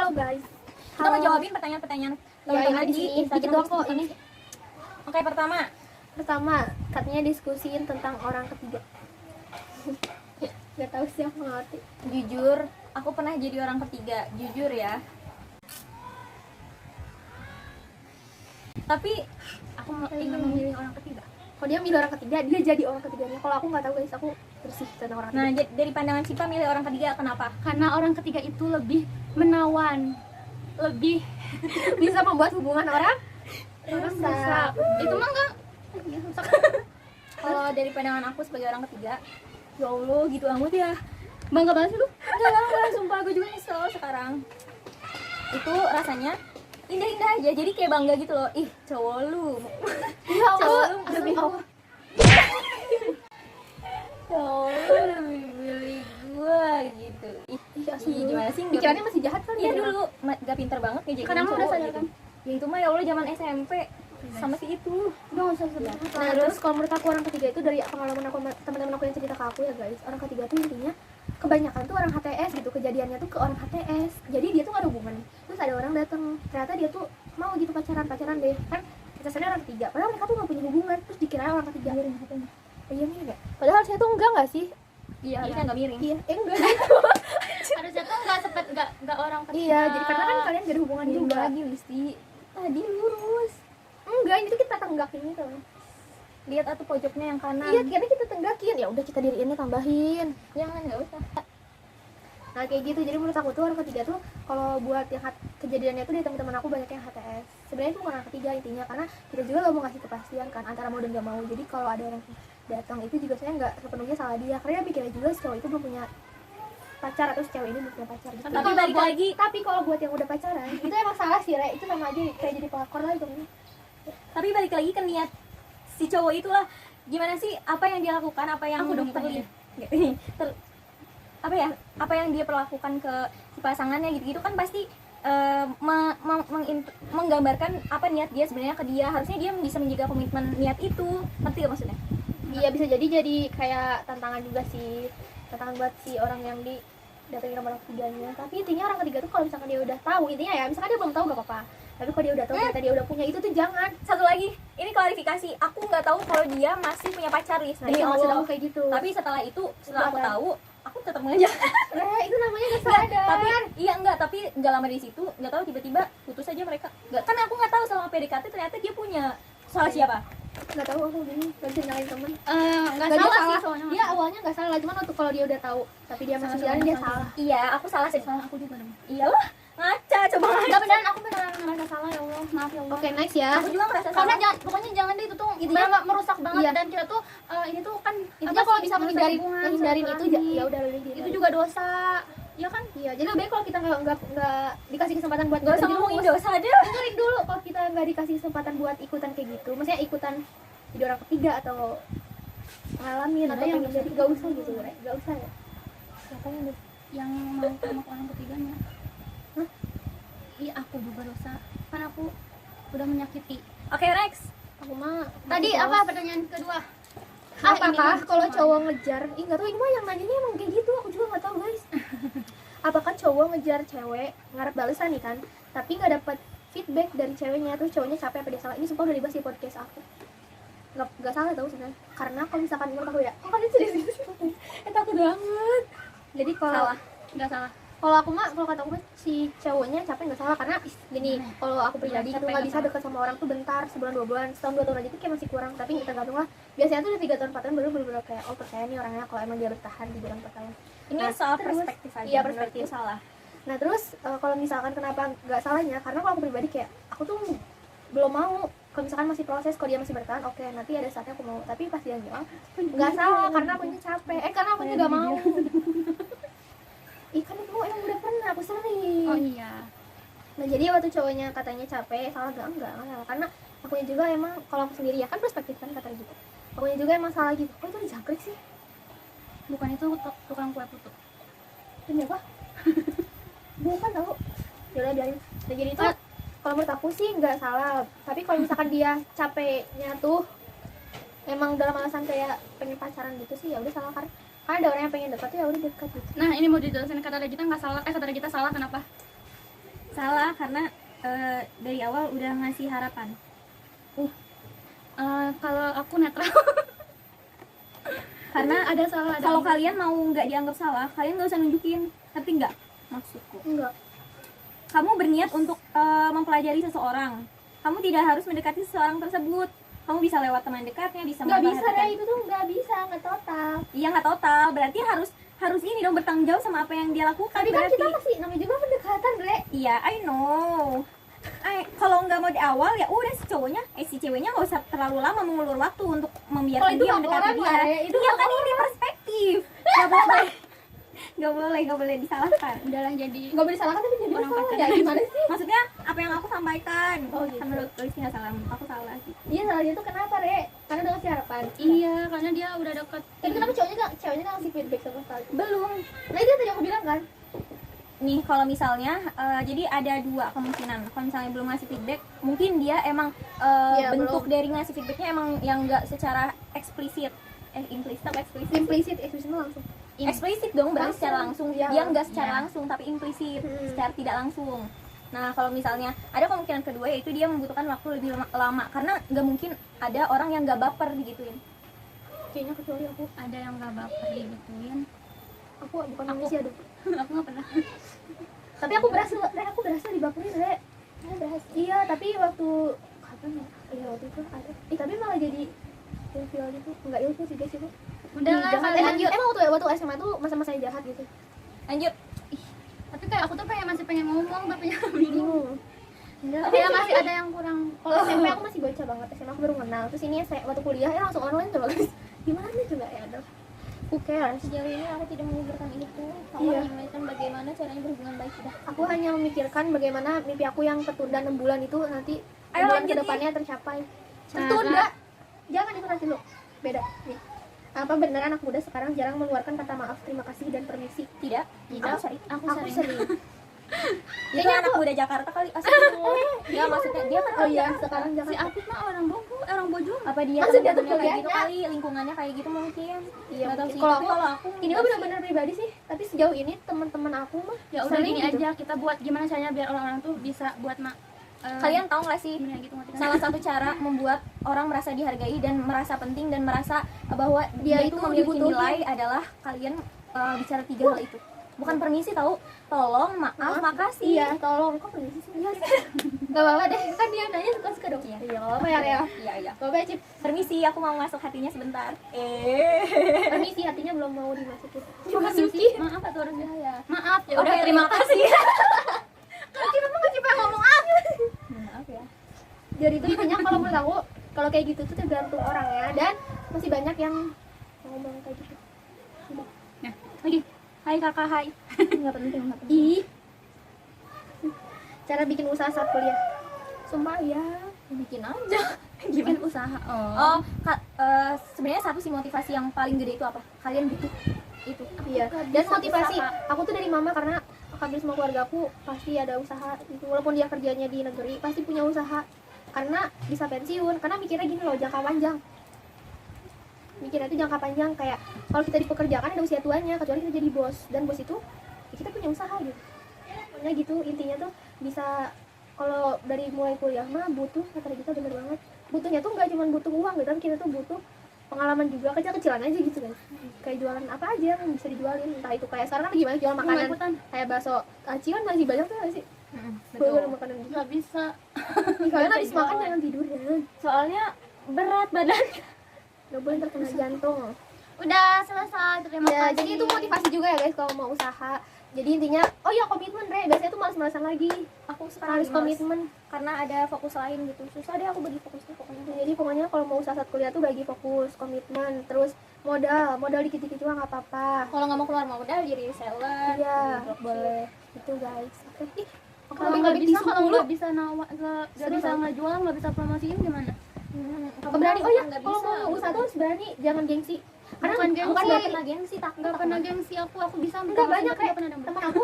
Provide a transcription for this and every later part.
Halo guys. Kita mau jawabin pertanyaan-pertanyaan Ya, di dikit Instagram doang kok ini. Oke, Pertama, katanya diskusiin tentang orang ketiga. Gak tahu sih, aku nggak ngerti. jujur, aku pernah jadi orang ketiga, jujur ya. Tapi Aku ingin memilih orang ketiga. Kalau dia milih orang ketiga, dia jadi orang ketiganya. Kalau aku nggak tahu guys, aku bersih tentang orang nah, ketiga. dari pandangan Sipa milih orang ketiga kenapa? Karena orang ketiga itu lebih menawan, lebih bisa membuat hubungan orang rusak. Itu mah enggak. Kalau dari pandangan aku sebagai orang ketiga, ya Allah gitu amat ya. Bangga banget sih lu. Enggak, sumpah gue juga nyesel sekarang. Itu rasanya indah-indah aja, jadi kayak bangga gitu loh. Ih, cowok lu. Ya Cowok Allah, lu demi masuk Allah. cowok lu lebih milih gue gitu. Ih, gimana sih? Pikirannya masih jahat kali Iya ya. dulu gak pinter banget ngejagain Karena cowok udah sadar gitu. kan? Ya itu mah ya Allah zaman SMP sama si itu. Udah nggak usah sebut. Nah, terus kalau menurut aku orang ketiga itu dari pengalaman aku sama teman-teman aku yang cerita ke aku ya guys, orang ketiga tuh intinya kebanyakan tuh orang HTS gitu, kejadiannya tuh ke orang HTS. Jadi dia tuh gak ada hubungan. Terus ada orang datang, ternyata dia tuh mau gitu pacaran deh. Kan kita sadar orang ketiga, padahal mereka tuh gak punya hubungan. Terus dikira orang ketiga. Iya nih enggak? Padahal harusnya tuh enggak sih? Iya, harusnya nggak miring. Iya, enggak gitu. Harusnya tuh nggak sepet nggak orang ketiga. Iya, jadi karena kan kalian gak ada hubungan Miring juga. lagi Listi. Tadi lurus. Enggak, ini tuh kita tenggakin gitu. Lihat atuh pojoknya yang kanan. Iya, kira kita tenggakin. Ya udah kita diriinnya tambahin. Jangan, nggak usah. Nah kayak gitu, jadi menurut aku tuh orang ketiga tuh kalau buat yang kejadiannya tuh di teman-teman aku banyak yang HTS. Sebenarnya itu bukan orang ketiga intinya, karena kita juga gak mau ngasih kepastian kan antara mau dan gak mau. Jadi kalau ada orang datang itu juga saya nggak sepenuhnya salah dia, karena dia pikirnya juga si cowok itu belum punya pacar atau si cewek ini belum punya pacar gitu. Tapi balik lagi, Tapi kalau buat yang udah pacaran itu emang salah sih, Re. Itu sama aja kayak jadi pelakor lagi dong. tapi balik lagi ke niat si cowok itulah. Gimana sih apa yang dia lakukan, apa yang Aku dong apa yang dia perlakukan ke si pasangannya gitu-gitu kan pasti menggambarkan apa niat dia sebenarnya ke dia. Harusnya dia bisa menjaga komitmen niat itu. Ngerti gak maksudnya? Iya, bisa jadi kayak tantangan juga sih, tantangan buat si orang yang datangin sama orang ketiganya. Tapi intinya orang ketiga tuh kalau misalkan dia udah tahu, intinya ya misalkan dia belum tahu gak apa-apa, tapi kalau dia udah tahu ternyata dia udah punya itu tuh jangan. Satu lagi, ini klarifikasi, aku nggak tahu kalau dia masih punya pacar, Lis. Nah, Demi itu maksud Allah. aku kayak gitu. Tapi setelah aku tahu, aku tetap mengejar. Itu namanya gak sadar. Tapi nggak lama di situ, nggak tahu tiba-tiba putus aja mereka. Nggak, kan aku nggak tahu selama PDKT ternyata dia punya. Salah siapa? Nggak tahu, aku gini gak bisa nyalain temen. Nggak Dia salah salah sih soalnya. dia awalnya nggak salah, cuman waktu kalau dia udah tahu tapi dia masih jalan dia salah. Iya, aku salah sih. Salah aku juga dong. Iyalah, ngaca coba. Nggak beneran, aku beneran ngerasa salah ya Allah, maaf ya Allah. Oke, nice ya. Aku juga ngerasa Karena salah. pokoknya jangan deh, itu tuh Intinya bener-bener merusak banget. iya. Dan kita tuh ini tuh kan Intinya apa kalau sih, bisa merusak menghindarin hubungan, menghindarin itu silaturahmi. ya udah lebih Itu juga dosa, ya kan? iya. Jadi lebih baik kalau kita nggak dikasih kesempatan buat Gak usah terjerumus. ngomongin dosa deh. Dengerin dulu, kalau kita nggak dikasih kesempatan buat ikutan kayak gitu, maksudnya ikutan jadi orang ketiga atau ngalamin atau yang pengen jadi, gak usah gitu, Re. Gak usah ya. Siapa yang mau sama orang ketiganya? Hah? Iya, aku juga dosa. Kan aku udah menyakiti. Oke, Rex. Aku mah Tadi aku apa tahu. pertanyaan kedua? Apakah ini kalau mah. cowok ngejar, nggak tahu, ini mah yang nanyanya emang kayak gitu, aku juga nggak tahu guys. Apakah cowok ngejar cewek ngarep balesan nih kan, tapi nggak dapat feedback dari ceweknya, terus cowoknya capek apa dia salah? Ini sumpah udah dibahas di podcast aku. Nggak salah tau sebenarnya, karena kalau misalkan menurut aku ya, kalian serius takut banget. Jadi kalau Nggak salah. kalau aku mah, kalau kata aku mah, si cowoknya capek nggak salah, karena gini, kalau aku pribadi Capek tuh nggak nggak bisa salah. deket sama orang tuh bentar, sebulan 2 bulan, setahun 2 tahun aja tuh kayak masih kurang. Tapi tergantung lah, biasanya tuh udah 3 tahun 4 tahun baru bener-bener kayak oh percaya nih orangnya, kalau emang dia bertahan di dalam percaya. Ini Nah, soal terus- perspektif aja. iya, perspektif. Menurutku salah. Nah terus kalau misalkan kenapa nggak salahnya, karena kalau aku pribadi kayak aku tuh belum mau, kalau misalkan masih proses, kalau dia masih bertahan, oke nanti ada saatnya aku mau. Tapi pas dia bilang nggak salah, karena akunya capek, karena akunya nggak mau. Kan itu emang udah pernah aku sering. Oh iya. Nah jadi waktu cowoknya katanya capek, salah enggak salah, karena akunya juga emang, kalau aku sendiri ya kan perspektif kan kata gitu, akunya juga emang salah gitu. Kok itu dijangkrik sih? Bukan itu tukang kue putu. Demi apa? Bukan tau. Yaudah biarin. Nah jadi itu kalau menurut aku sih nggak salah, tapi kalau misalkan dia capeknya tuh emang dalam alasan kayak pengen pacaran gitu sih, ya udah salah, karena ada orang yang pengen dekat tuh ya udah dekat gitu. Nah, ini mau dijelasin, kata Regita nggak salah, kata Regita salah kenapa? Salah karena dari awal udah ngasih harapan. Kalau aku netral. Karena ada salah, ada kalau enggak. kalian mau nggak dianggap salah, kalian nggak usah nunjukin. Ngerti nggak maksudku? Enggak. Kamu berniat untuk mempelajari seseorang. Kamu tidak harus mendekati seseorang tersebut. Kamu bisa lewat teman dekatnya, bisa Nggak bisa memperhatikan. deh, itu tuh nggak bisa, nggak total. Iya nggak total. Berarti harus ini dong, bertanggung jawab sama apa yang dia lakukan. Tapi kan berarti. kita masih namanya juga pendekatan, Bre. Iya, I know. Kalau nggak mau di awal ya udah si ceweknya nggak usah terlalu lama mengulur waktu untuk Kalau membiarkan itu dia nggak mendekati orang dia. lah, ya. Itu Iya nggak kan ini perspektif. Nggak boleh disalahkan. Udahlah jadi Nggak boleh disalahkan tapi jadi Orang salah. pacaran. Ya gimana sih? Maksudnya apa yang aku sampaikan? Oh, gitu. Kan menurut Lucy nggak salah, aku salah sih. Iya salahnya tuh kenapa, Re? Karena udah ngasih harapan. iya, karena dia udah deket. Tapi kenapa ceweknya nggak ngasih feedback sama sekali? Belum. Nah itu yang tadi aku bilang kan. Nih kalau misalnya jadi ada dua kemungkinan. Kalau misalnya belum ngasih feedback, mungkin dia emang Iya, bentuk belum. dari ngasih feedbacknya emang yang nggak secara eksplisit. Implisit apa eksplisit? Implisit langsung. Eksplisit dong, berarti Langsung. secara langsung. Iya. Dia nggak secara Iya. langsung tapi implisit, Hmm. secara tidak langsung. Nah kalau misalnya ada kemungkinan kedua, yaitu dia membutuhkan waktu lebih lama karena nggak mungkin ada orang yang nggak baper digituin. Kayaknya kecuali aku. Ada yang gak baper digituin. Aku bukan manusia dong. Aku gak pernah. Tapi aku berhasil dibaperin, Re. Berhasil. Iya, tapi waktu kapan ya? Iya waktu itu ada. Tapi malah jadi ilfil gitu. Enggak ilfil sih guys itu. Udah lah Jahat. kalian. Emang waktu SMA tuh masa-masa jahat gitu. Lanjut. Tapi kayak aku tuh kayak masih pengen ngomong tapi bingung. Bingung. Tapi ya masih ada yang kurang. Kalau SMP aku masih bocah banget. SMA aku baru kenal. Terus ini waktu kuliah ya langsung online coba guys. Gimana coba ya aduh. Who cares? Sejauh ini aku tidak memikirkan itu. Aku Iya. hanya memikirkan bagaimana caranya berhubungan baik sudah. Aku hanya memikirkan bagaimana mimpi aku yang tertunda 6 bulan itu nanti Ayo bulan lanjut kedepannya tercapai. Cara- Tertunda. Jangan itu nanti lo. Beda. Nih. Apa benar anak muda sekarang jarang mengeluarkan kata maaf, terima kasih dan permisi? Tidak. Tidak. Aku sering. Aku Aku sering. sering. Itu Kayaknya anak muda Jakarta kali. Astagfirullah. Ya maksudnya dia kan Oh iya, Jakarta. sekarang Si jangan. Afif mah orang Bogor. Apa dia Maksud dia tuh temen-temennya kayak gitu kuliahnya? kali, lingkungannya kayak gitu mungkin. Iya, Nggak tahu mungkin. sih. Kalau Tapi aku- kalau aku Ini mah nggak sih. benar-benar pribadi sih, tapi sejauh ini teman-teman aku mah Ya udah sering gini gitu. aja kita buat gimana caranya biar orang-orang tuh bisa buat Kalian tahu nggak sih gimana gitu ngerti kan? salah satu cara membuat orang merasa dihargai dan merasa penting dan merasa bahwa dia itu memiliki dibutuhin. nilai adalah kalian bicara 3 hal itu. Bukan permisi tahu, tolong, maaf, makasih. Iya, tolong. Kok permisi sih? Iya. Gak apa-apa deh, kan dia nanya suka-suka dong. Iya. Iya, apa ya, Rea? Iya, iya. Gak apa-apa, Cip. Permisi, aku mau masuk hatinya sebentar. Permisi, hatinya belum mau dimasukin. Masuki. Maaf atau harus ya. Maaf ya udah Oke, terima kasih. Cip, emang Cip yang ngomong apa? Maaf ya. Jadi itu intinya kalau menurut aku, kalau kayak gitu tuh tergantung orang ya. Dan masih banyak yang ngomong kayak gitu. Nah, lagi. Hai kakak, hai. Enggak penting, enggak penting. Ih. Cara bikin usaha saat kuliah. Sumpah ya. Bikin aja. Bikin usaha. Oh, sebenarnya satu sih motivasi yang paling gede itu apa? Kalian butuh itu. Iya. Bukan, Dan bisa motivasi usaha. aku tuh dari mama karena hampir semua keluarga aku pasti ada usaha itu, walaupun dia kerjanya di negeri pasti punya usaha karena bisa pensiun, karena mikirnya gini loh, jangka panjang. Mikirnya itu jangka panjang, kayak kalau kita dipekerjakan ada usia tuanya, kecuali kita jadi bos, dan bos itu ya kita punya usaha gitu. Pokoknya gitu intinya tuh bisa, kalau dari mulai kuliah mah butuh, kata kita bener banget, butuhnya tuh nggak cuma butuh uang gitu kan, kita tuh butuh pengalaman juga, kecil-kecilan aja gitu guys, kayak jualan apa aja yang bisa dijualin, entah itu kayak sekarang kan gimana jual makanan ikutan. kayak bakso aci kan masih banyak tuh nggak sih, Betul. jual makanan gitu. Nggak bisa. Ih, kalian habis jualan. makan jangan tidur ya, Soalnya berat badan. nggak boleh terkena jantung. Udah selesai. Terima Ya, kasih. jadi itu motivasi juga ya guys kalau mau usaha. Jadi intinya, oh ya komitmen Re, biasanya tuh malas-malasan lagi. Aku sekarang Harus males. komitmen. Karena ada fokus lain gitu. Susah deh aku bagi fokusnya pokoknya. Jadi pokoknya kalau mau usaha saat kuliah tuh bagi fokus, komitmen, terus modal dikit-dikit juga nggak apa-apa. Kalau nggak mau keluar modal jadi reseller. Iya. Blog boleh. Itu guys. Oke. Ih, aku Kalau lagi nggak ngebit bisa, di kalau 10. nggak bisa nggak Seru bisa tau. ngejual, nggak bisa promosiin gimana? Kamu berani. Oh ya, nggak kalau bisa. mau usaha tuh harus berani, jangan gengsi. Karena Bukan gengsi. bukan Nggak berarti pernah gengsi takut. Nggak pernah gengsi aku bisa minta enggak promosi, banyak tapi kayak nggak pernah dapet. teman aku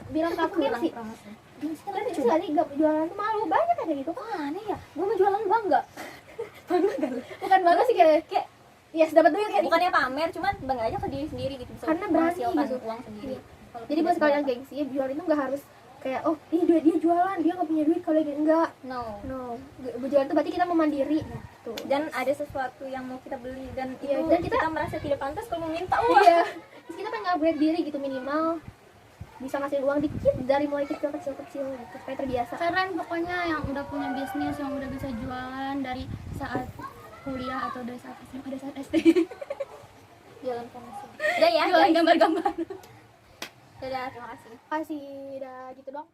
bilang ke aku gengsi. Gengsi kan Kan lucu. itu tadi gak jualan tuh malu, banyak kayak gitu. Aneh ya. Gue mau jualan bangga. Bukan bangga sih, kayak yes dapat duit kan. Bukannya pamer, cuman bangga aja ke diri sendiri gitu. Bisa Karena berani menghasilkan gitu. uang sendiri. Kalau Jadi tidak buat kalian seberapa. gengsi, jualan itu nggak harus kayak oh dia jualan, dia nggak punya duit kalau dia enggak. No. Berjualan tuh berarti kita mau mandiri gitu. Dan ada sesuatu yang mau kita beli dan Iya, itu dan kita merasa tidak pantas kalau meminta uang. iya, terus kita pengen upgrade diri gitu, minimal bisa ngasih uang dikit dari mulai kecil gitu supaya terbiasa. Keren pokoknya yang udah punya bisnis, yang udah bisa jualan dari saat kuliah atau dari saat SMA, dari saat SD. Jualan promosi. Udah ya, Jualan guys. gambar-gambar. Dadah, terima kasih. Kasih udah gitu dong.